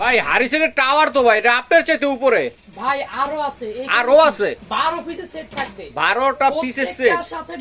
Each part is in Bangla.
ভাই হারিসের টাওয়ার তো ভাই, এটা আপনার চাইতে উপরে। ভাই আরো আছে, আরো আছে 12 পিসের সেট থাকবে, 12টা পিসের সেট, প্রত্যেকটার সাথে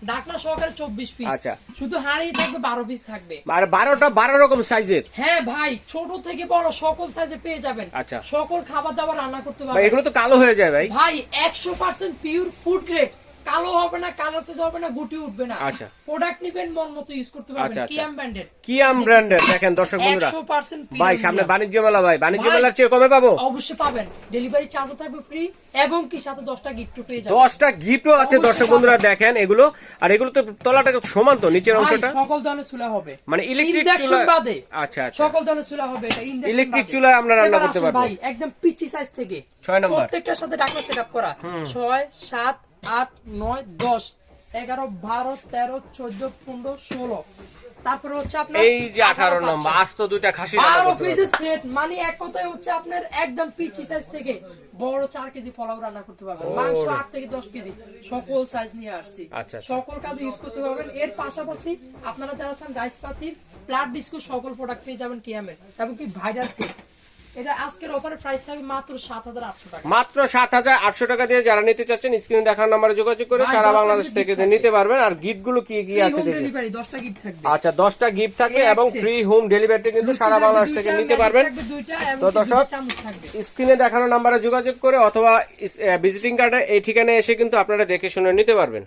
ডাকনা সহকারে 24 পিস। আচ্ছা, শুধু হাঁড়ি থাকবে 12 পিস থাকবে, আর 12টা 12 রকম সাইজের। হ্যাঁ ভাই, ছোট থেকে বড় সকল সাইজে পেয়ে যাবেন। আচ্ছা, সকল খাবার দাবার রান্না করতে ভাই পারবেন। এগুলো তো কালো হয়ে যায় ভাই। ভাই 100% পিওর ফুড গ্রেড, কালো হবে না, কালার চেঞ্জ হবে না, গুটি উঠবে না। আচ্ছা, প্রোডাক্ট নিবেন মন মতো ইউজ করতে পারবেন। আচ্ছা, কিয়াম ব্র্যান্ডের, কিয়াম ব্র্যান্ডের দেখেন দর্শক বন্ধুরা 100% ভাই সামনে বাণিজ্য মেলা, ভাই বাণিজ্য মেলার চেয়ে কমে পাবো? অবশ্যই পাবেন। ডেলিভারি চার্জও থাকবে ফ্রি এবং কি সাথে 10টা গিফট পেয়ে যাবেন। 10টা গিফটও আছে দর্শক বন্ধুরা দেখেন এগুলো। আর এগুলো তো তলাটা সমান তো, নিচের অংশটা সকল ধরনের চুলা হবে, মানে ইলেকট্রিক ইন্ডাকশন চুলা বাদে। আচ্ছা আচ্ছা, সকল ধরনের চুলা হবে, এটা ইন্ডাকশন ইলেকট্রিক চুলা আমরা রান্না করতে পারবো ভাই একদম পিচি সাইজ থেকে 6 নাম্বার, প্রত্যেকটার সাথে ঢাকনা সেটআপ করা। 6 7 8 9 10 11 12 13 14 15 16, তারপরে হচ্ছে আপনার এই যে 18 নম্বর আস্ত দুইটা খাসি রান্না 12 করতে পিসের পারবো। সেট, মানে এক কথায় হচ্ছে আপনার একদম পিচি সাইজ থেকে বড় 4 কেজি পোলাও রান্না করতে পারবেন। মাংস 8 থেকে 10 কেজি সকল সাইজ নিয়ে আসছি, আচ্ছা, আচ্ছা। সকল কাজে ইউজ করতে পারবেন। এর পাশাপাশি আপনারা যারা চান রাইস পাতিল, প্লাট ডিস্কো সকল প্রোডাক্ট পেয়ে যাবেন কিয়ামের, এবং কি ভাইরাল সেট। এটা আজকের অফারের প্রাইস থাকবে মাত্র 7,800 টাকা। মাত্র 7,800 টাকা দিয়ে যারা নিতে চাচ্ছেন স্ক্রিনে দেখার নম্বরে যোগাযোগ করে ভাই, সারা 10টা বাংলাদেশ gift থেকে থাকবে। নিতে পারবেন। আর গিফট গুলো কি কি আছে দেখুন। ডেলিভারি 10টা গিফট থাকবে। আচ্ছা 10টা গিফট থাকবে এক এবং set। ফ্রি হোম ডেলিভারি কিন্তু সারা বাংলাদেশ থেকে নিতে পারবেন। তো দর্শক স্ক্রিনে দেখানো নম্বরে যোগাযোগ করে অথবা ভিজিটিং কার্ডে এই ঠিকানায় এসে কিন্তু আপনারা দেখে শুনে নিতে পারবেন।